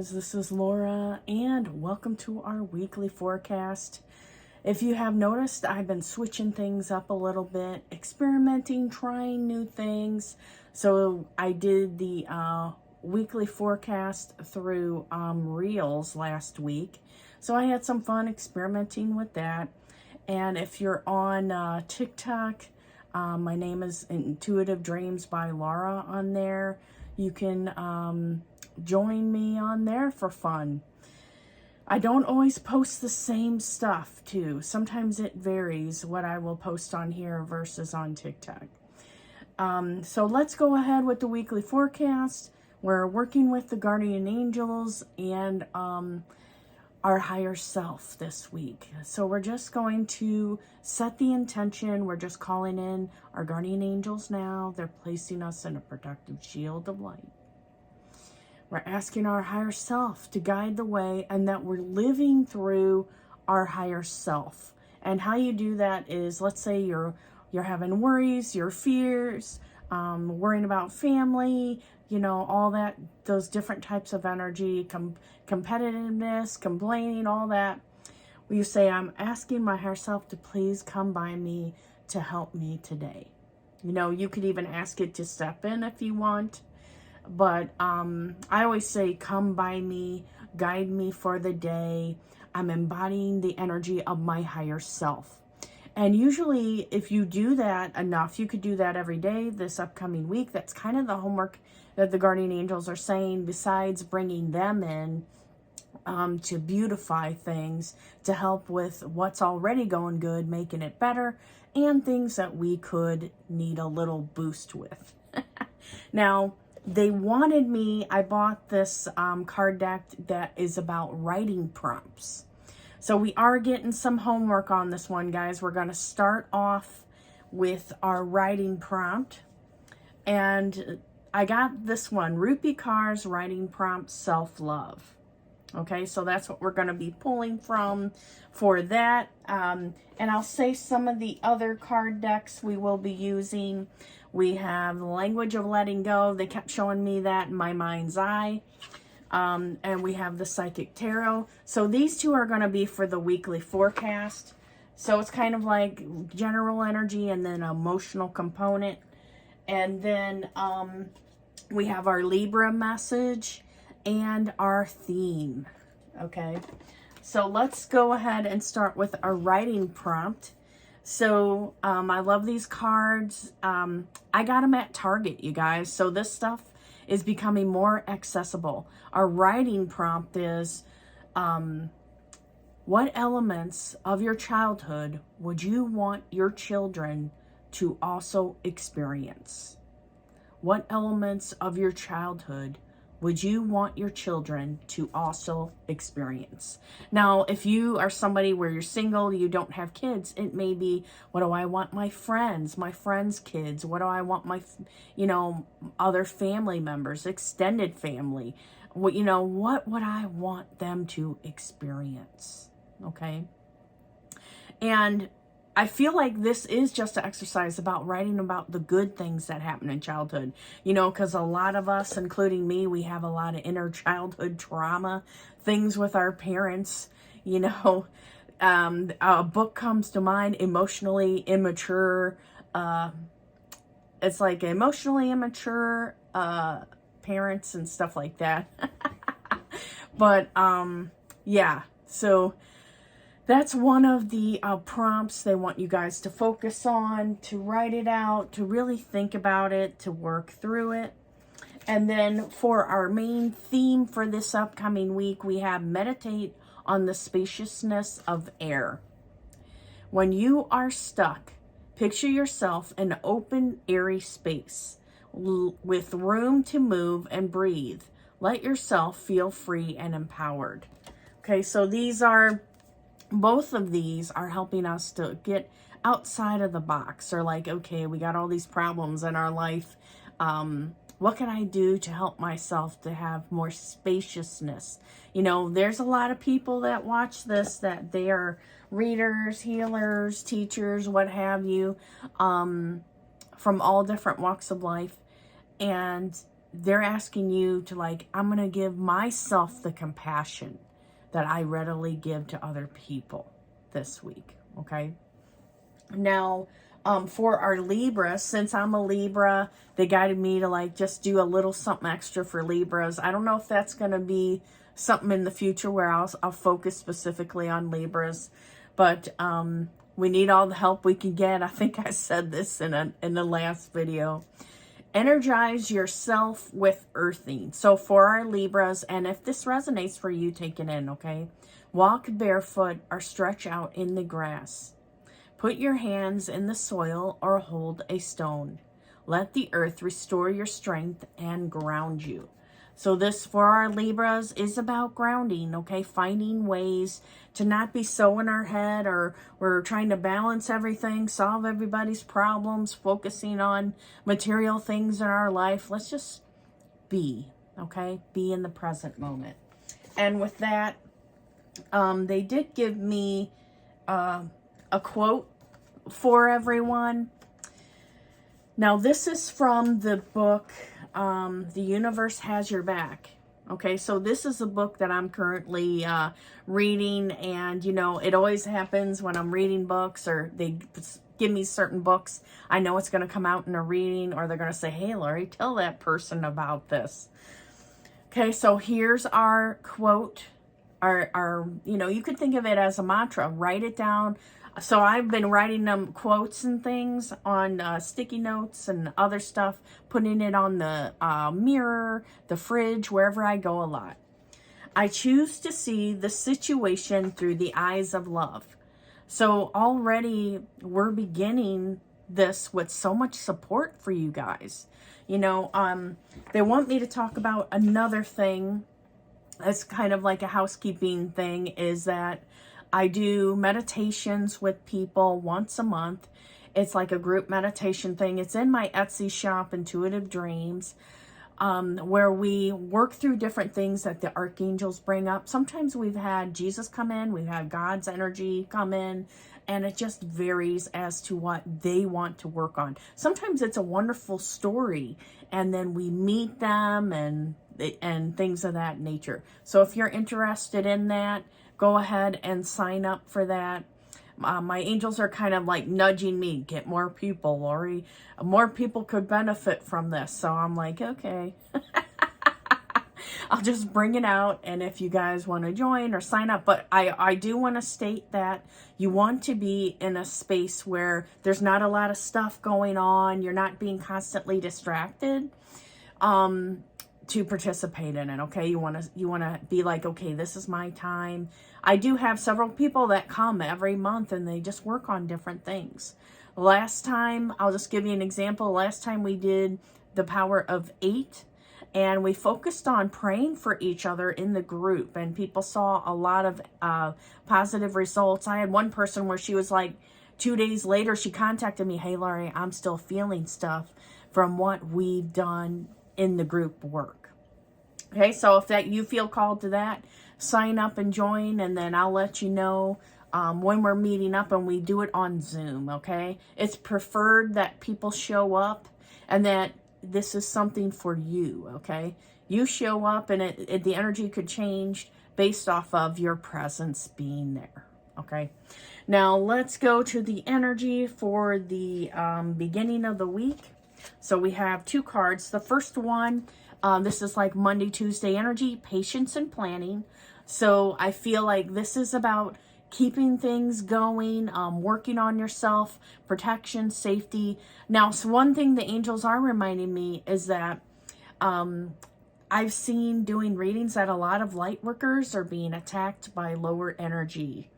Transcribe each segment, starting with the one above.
guys, this is Laura and welcome to our weekly forecast. If you have noticed, I've been switching things up a little bit, experimenting, trying new things. So I did the weekly forecast through Reels last week. So I had some fun experimenting with that. And if you're on TikTok, my name is Intuitive Dreams by Laura on there. You can join me on there for fun. I don't always post the same stuff too. Sometimes it varies what I will post on here versus on TikTok. So let's go ahead with the weekly forecast. We're working with the guardian angels and our higher self this week. So we're just going to set the intention. We're just calling in our guardian angels now. They're placing us in a protective shield of light. We're asking our higher self to guide the way and that we're living through our higher self. And how you do that is, let's say you're having worries, your fears, worrying about family, you know, all that, those different types of energy, competitiveness, complaining, all that. You say, I'm asking my higher self to please come by me to help me today. You know, you could even ask it to step in if you want. But I always say, come by me, guide me for the day. I'm embodying the energy of my higher self. And usually if you do that enough, you could do that every day this upcoming week. That's kind of the homework that the guardian angels are saying, besides bringing them in to beautify things, to help with what's already going good, making it better, and things that we could need a little boost with. Now, they wanted me, I bought this card deck that is about writing prompts. So we are getting some homework on this one, guys. We're going to start off with our writing prompt. And I got this one, Rupi Kaur's writing prompt, self-love. Okay, so that's what we're going to be pulling from for that. And I'll say some of the other card decks we will be using. We have the language of letting go. They kept showing me that in my mind's eye. And we have the psychic tarot. So these two are going to be for the weekly forecast. So it's kind of like general energy and then emotional component. And then we have our Libra message and our theme. Okay, so let's go ahead and start with our writing prompt. So I love these cards. I got them at Target, you guys. So this stuff is becoming more accessible. Our writing prompt is, what elements of your childhood would you want your children to also experience? What elements of your childhood would you want your children to also experience? Now, if you are somebody where you're single, you don't have kids, it may be, what do I want my friends' kids? What do I want my, other family members, extended family? What would I want them to experience? Okay. And I feel like this is just an exercise about writing about the good things that happen in childhood, because a lot of us, including me, we have a lot of inner childhood trauma, things with our parents, a book comes to mind, Emotionally Immature. It's like emotionally immature parents and stuff like that. But yeah, so that's one of the prompts they want you guys to focus on, to write it out, to really think about it, to work through it. And then for our main theme for this upcoming week, we have meditate on the spaciousness of air. When you are stuck, picture yourself in an open, airy space with room to move and breathe. Let yourself feel free and empowered. Okay, so both of these are helping us to get outside of the box, or like, okay, we got all these problems in our life. What can I do to help myself to have more spaciousness? There's a lot of people that watch this that they are readers, healers, teachers, what have you, from all different walks of life. And they're asking you to, like, I'm going to give myself the compassion that I readily give to other people this week. Okay. Now, for our Libras, since I'm a Libra, they guided me to, like, just do a little something extra for Libras. I don't know if that's going to be something in the future where I'll focus specifically on Libras, but we need all the help we can get. I think I said this in the last video. Energize yourself with earthing. So for our Libras, and if this resonates for you, take it in, okay? Walk barefoot or stretch out in the grass. Put your hands in the soil or hold a stone. Let the earth restore your strength and ground you. So this, for our Libras, is about grounding, okay? Finding ways to not be so in our head, or we're trying to balance everything, solve everybody's problems, focusing on material things in our life. Let's just be, okay? Be in the present moment. And with that, they did give me a quote for everyone. Now, this is from the book, The Universe Has Your Back. Okay, so this is a book that I'm currently reading, and, you know, it always happens when I'm reading books, or they give me certain books. I know it's going to come out in a reading, or they're going to say, hey, Lori, tell that person about this. Okay, so here's our quote. Our, you know, you could think of it as a mantra. Write it down. So I've been writing them quotes and things on sticky notes and other stuff, putting it on the mirror, the fridge, wherever I go a lot. I choose to see the situation through the eyes of love. So already we're beginning this with so much support for you guys. You know, they want me to talk about another thing. It's kind of like a housekeeping thing, is that I do meditations with people once a month. It's like a group meditation thing. It's in my Etsy shop, Intuitive Dreams, where we work through different things that the archangels bring up. Sometimes we've had Jesus come in, we've had God's energy come in, and it just varies as to what they want to work on. Sometimes it's a wonderful story, and then we meet them and things of that nature. So if you're interested in that, go ahead and sign up for that. My angels are kind of like nudging me, get more people, Lori. More people could benefit from this. So I'm like, okay. I'll just bring it out, and if you guys want to join or sign up. But I do want to state that you want to be in a space where there's not a lot of stuff going on. You're not being constantly distracted. To participate in it, okay? You want to be like, okay, this is my time. I do have several people that come every month, and they just work on different things. Last time, I'll just give you an example. Last time we did the power of 8, and we focused on praying for each other in the group, and people saw a lot of positive results. I had one person where she was like, 2 days later, she contacted me, hey, Lori, I'm still feeling stuff from what we've done in the group work. Okay, so if that you feel called to that, sign up and join, and then I'll let you know when we're meeting up, and we do it on Zoom. Okay, it's preferred that people show up, and that this is something for you. Okay, you show up, and the energy could change based off of your presence being there. Okay, now let's go to the energy for the beginning of the week. So we have 2 cards. The first one, this is like Monday, Tuesday energy, patience and planning. So I feel like this is about keeping things going, working on yourself, protection, safety. Now, so one thing the angels are reminding me is that I've seen doing readings that a lot of light workers are being attacked by lower energy.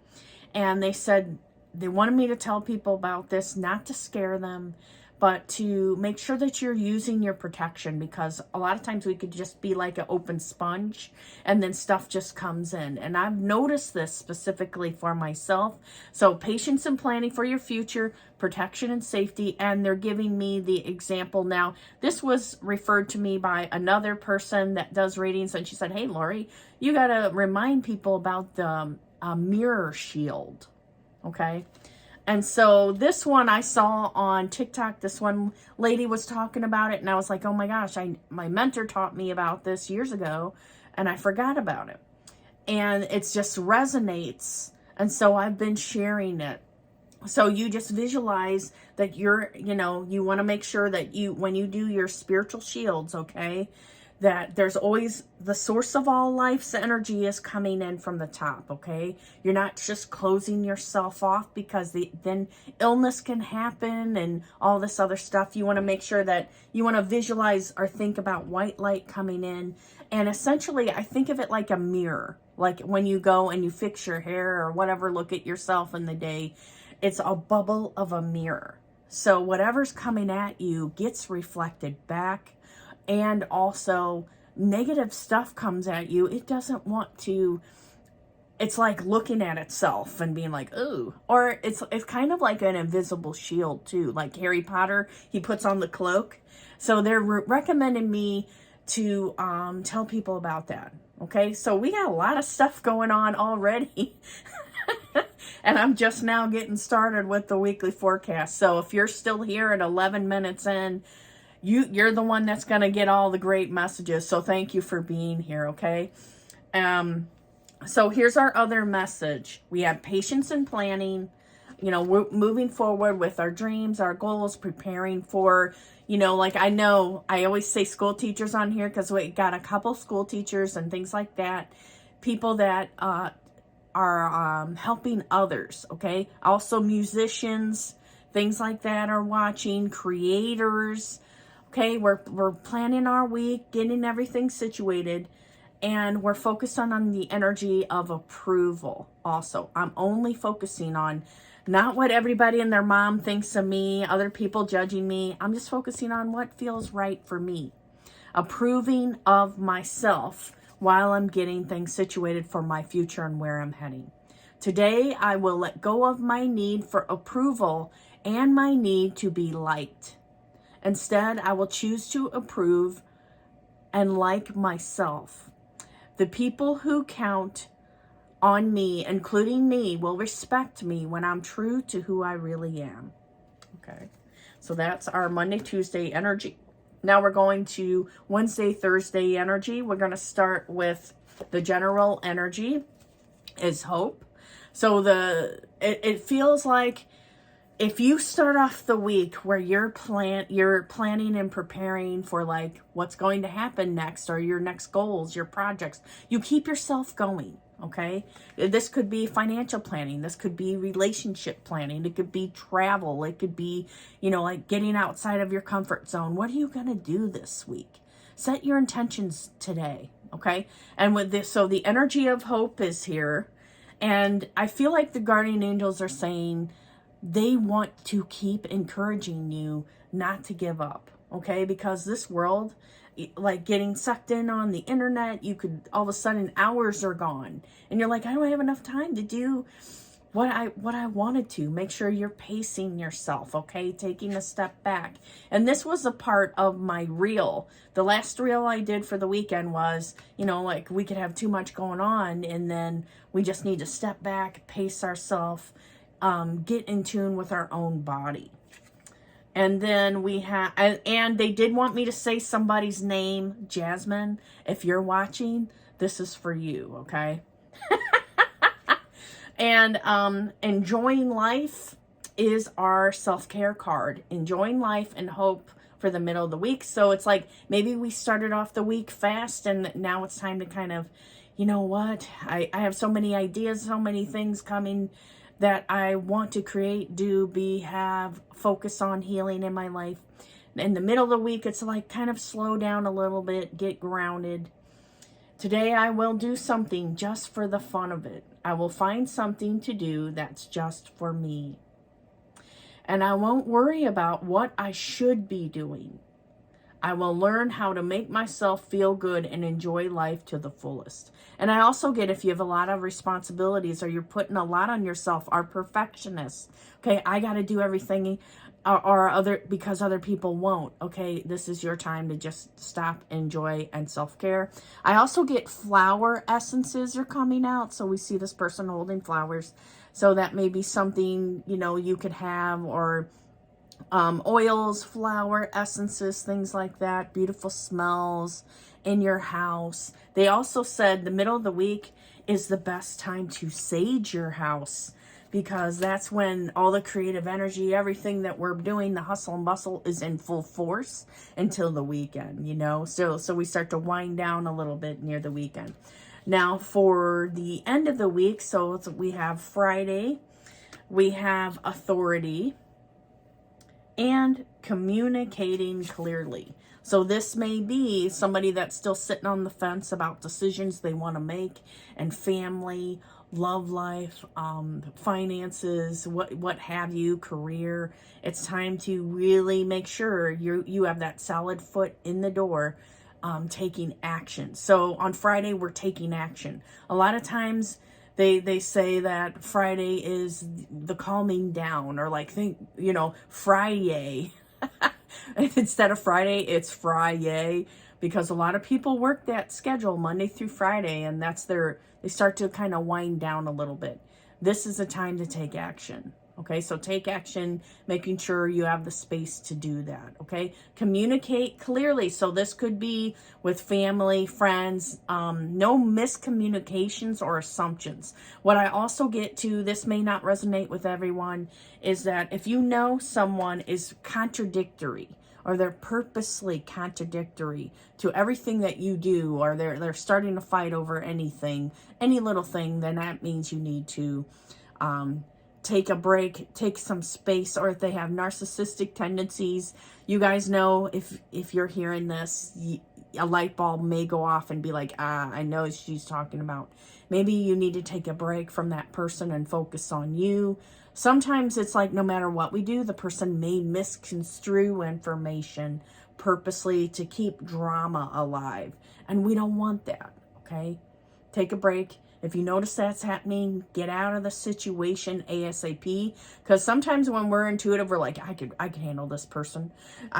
And they said they wanted me to tell people about this, not to scare them, but to make sure that you're using your protection, because a lot of times we could just be like an open sponge, and then stuff just comes in. And I've noticed this specifically for myself. So patience and planning for your future, protection and safety. And they're giving me the example now. This was referred to me by another person that does readings, and she said, hey, Lori, you got to remind people about the mirror shield. Okay. And so this one I saw on TikTok. This one lady was talking about it, and I was like, oh my gosh, my mentor taught me about this years ago, and I forgot about it. And it just resonates. And so I've been sharing it. So you just visualize that you want to make sure that when you do your spiritual shields, okay, that there's always the source of all life's energy is coming in from the top, okay? You're not just closing yourself off, because then illness can happen and all this other stuff. You want to make sure that you want to visualize or think about white light coming in. And essentially, I think of it like a mirror. Like when you go and you fix your hair or whatever, look at yourself in the day, it's a bubble of a mirror. So whatever's coming at you gets reflected back. And also negative stuff comes at you. It doesn't want to, it's like looking at itself and being like, ooh. Or it's kind of like an invisible shield too. Like Harry Potter, he puts on the cloak. So they're recommending me to tell people about that. Okay, so we got a lot of stuff going on already. And I'm just now getting started with the weekly forecast. So if you're still here at 11 minutes in, you're the one that's going to get all the great messages. So thank you for being here, okay? So here's our other message. We have patience and planning. We're moving forward with our dreams, our goals, preparing for, like I always say school teachers on here, because we got a couple school teachers and things like that. People that are helping others, okay? Also musicians, things like that are watching, creators. Okay, we're planning our week, getting everything situated, and we're focused on the energy of approval also. I'm only focusing on not what everybody and their mom thinks of me, other people judging me. I'm just focusing on what feels right for me. Approving of myself while I'm getting things situated for my future and where I'm heading. Today, I will let go of my need for approval and my need to be liked. Instead, I will choose to approve and like myself. The people who count on me, including me, will respect me when I'm true to who I really am. Okay, so that's our Monday, Tuesday energy. Now we're going to Wednesday, Thursday energy. We're going to start with the general energy is hope. So it feels like, if you start off the week where you're planning and preparing for like what's going to happen next, or your next goals, your projects, you keep yourself going, okay? This could be financial planning. This could be relationship planning. It could be travel. It could be, like getting outside of your comfort zone. What are you going to do this week? Set your intentions today, okay? And with this, so the energy of hope is here. And I feel like the guardian angels are saying, they want to keep encouraging you not to give up, okay? Because this world, like getting sucked in on the internet, you could, all of a sudden hours are gone. And you're like, I don't have enough time to do what I wanted to. Make sure you're pacing yourself, okay? Taking a step back. And this was a part of my reel. The last reel I did for the weekend was, like we could have too much going on, and then we just need to step back, pace ourselves, get in tune with our own body. And then we have, and they did want me to say somebody's name, Jasmine. If you're watching, this is for you, okay? And enjoying life is our self-care card. Enjoying life and hope for the middle of the week. So it's like maybe we started off the week fast, and now it's time to kind of, you know what? I have so many ideas, so many things coming that I want to create, have focus on healing in my life. In the middle of the week, it's like kind of slow down a little bit, get grounded. Today I will do something just for the fun of it. I will find something to do that's just for me. And I won't worry about what I should be doing. I will learn how to make myself feel good and enjoy life to the fullest. And I also get, if you have a lot of responsibilities or you're putting a lot on yourself, are perfectionists. Okay, I got to do everything or other, because other people won't. Okay, this is your time to just stop, enjoy, and self-care. I also get flower essences are coming out. So we see this person holding flowers. So that may be something, you know, you could have, or oils, flower essences, things like that. Beautiful smells in your house. They also said the middle of the week is the best time to sage your house, because that's when all the creative energy, everything that we're doing, the hustle and bustle, is in full force until the weekend, you know. So we start to wind down a little bit near the weekend. Now for the end of the week, so we have Friday, we have authority, and communicating clearly. So this may be somebody that's still sitting on the fence about decisions they want to make, and family, love life, finances, what have you, career. It's time to really make sure you have that solid foot in the door, taking action. So on Friday, we're taking action. A lot of times they say that Friday is the calming down, or like, think, you know, Friday. Instead of Friday, it's Friday, because a lot of people work that schedule Monday through Friday, and they start to kind of wind down a little bit. This is a time to take action. Okay, so take action, making sure you have the space to do that. Okay, communicate clearly. So this could be with family, friends, no miscommunications or assumptions. What I also get to, this may not resonate with everyone, is that if you know someone is contradictory, or they're purposely contradictory to everything that you do, or they're starting to fight over anything, any little thing, then that means you need to take a break, take some space. Or if they have narcissistic tendencies, you guys know, if you're hearing this, a light bulb may go off and be like, I know what she's talking about. Maybe you need to take a break from that person and focus on you. Sometimes it's like, no matter what we do, the person may misconstrue information purposely to keep drama alive, and we don't want that. Okay, take a break. If you notice that's happening, get out of the situation ASAP. Because sometimes when we're intuitive, we're like, I can handle this person.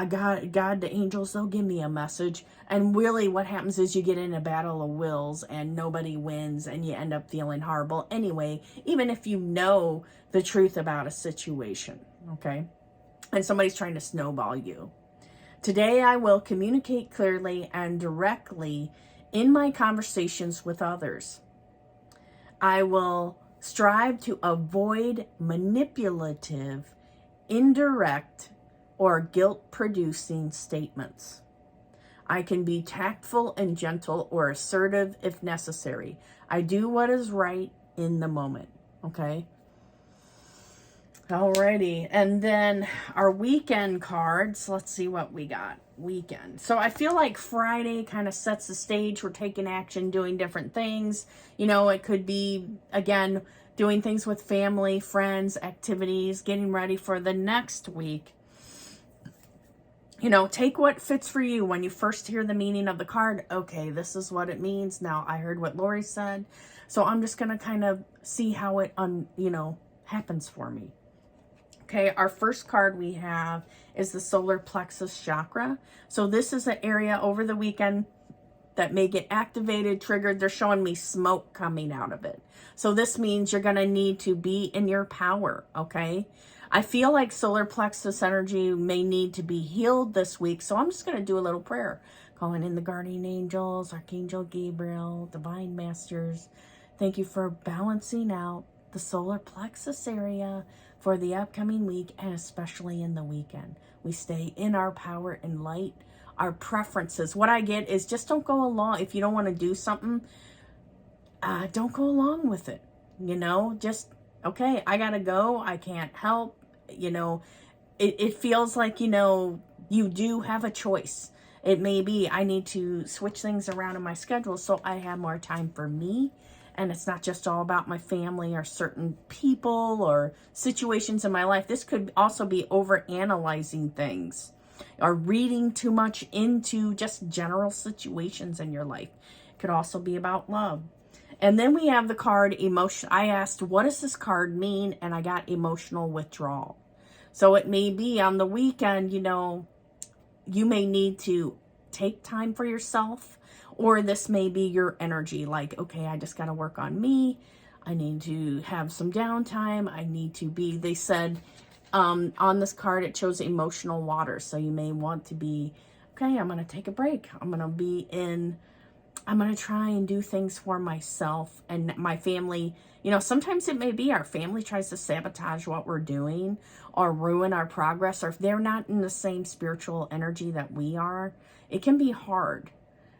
God, the angels, they'll give me a message. And really what happens is you get in a battle of wills and nobody wins, and you end up feeling horrible anyway, even if you know the truth about a situation, okay? And somebody's trying to snowball you. Today I will communicate clearly and directly in my conversations with others. I will strive to avoid manipulative, indirect, or guilt-producing statements. I can be tactful and gentle, or assertive if necessary. I do what is right in the moment. Okay? Alrighty. And then our weekend cards. Let's see what we got. Weekend. So I feel like Friday kind of sets the stage. We're taking action, doing different things. You know, it could be, again, doing things with family, friends, activities, getting ready for the next week. You know, take what fits for you. When you first hear the meaning of the card, okay, this is what it means. Now, I heard what Lori said, so I'm just going to kind of see how it, happens for me. Okay, our first card we have is the solar plexus chakra. So this is an area over the weekend that may get activated, triggered. They're showing me smoke coming out of it. So this means you're going to need to be in your power, okay? I feel like solar plexus energy may need to be healed this week. So I'm just going to do a little prayer. Calling in the guardian angels, Archangel Gabriel, divine masters. Thank you for balancing out the solar plexus area for the upcoming week, and especially in the weekend. We stay in our power and light, our preferences. What I get is, just don't go along. If you don't want to do something, don't go along with it. You know, just, okay, I gotta go. I can't help. You know, it feels like, you do have a choice. It may be, I need to switch things around in my schedule so I have more time for me. And it's not just all about my family or certain people or situations in my life. This could also be over-analyzing things, or reading too much into just general situations in your life. It could also be about love. And then we have the card emotion. I asked, what does this card mean? And I got emotional withdrawal. So it may be on the weekend, you know, you may need to take time for yourself, or this may be your energy. Like, okay, I just got to work on me. I need to have some downtime. I need to be, they said, on this card, it shows emotional water. So you may want to be, okay, I'm going to take a break. I'm going to try and do things for myself and my family. You know, sometimes it may be our family tries to sabotage what we're doing or ruin our progress, or if they're not in the same spiritual energy that we are, it can be hard.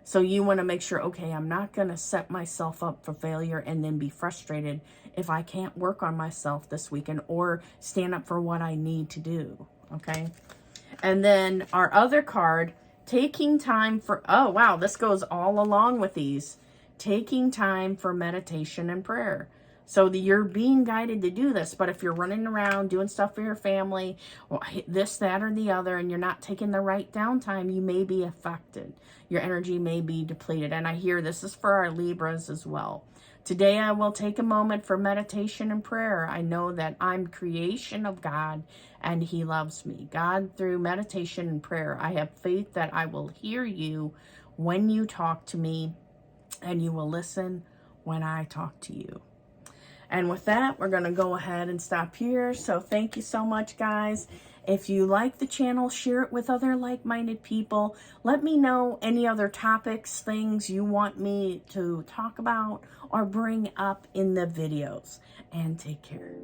So you want to make sure, okay, I'm not going to set myself up for failure and then be frustrated if I can't work on myself this weekend or stand up for what I need to do, okay? And then our other card, taking time for, oh wow, this goes all along with these. Taking time for meditation and prayer. So you're being guided to do this, but if you're running around doing stuff for your family, or this, that, or the other, and you're not taking the right downtime, you may be affected. Your energy may be depleted. And I hear this is for our Libras as well. Today I will take a moment for meditation and prayer. I know that I'm creation of God and He loves me. God, through meditation and prayer, I have faith that I will hear you when you talk to me, and you will listen when I talk to you. And with that, we're going to go ahead and stop here. So thank you so much, guys. If you like the channel, share it with other like-minded people. Let me know any other topics, things you want me to talk about or bring up in the videos. And take care.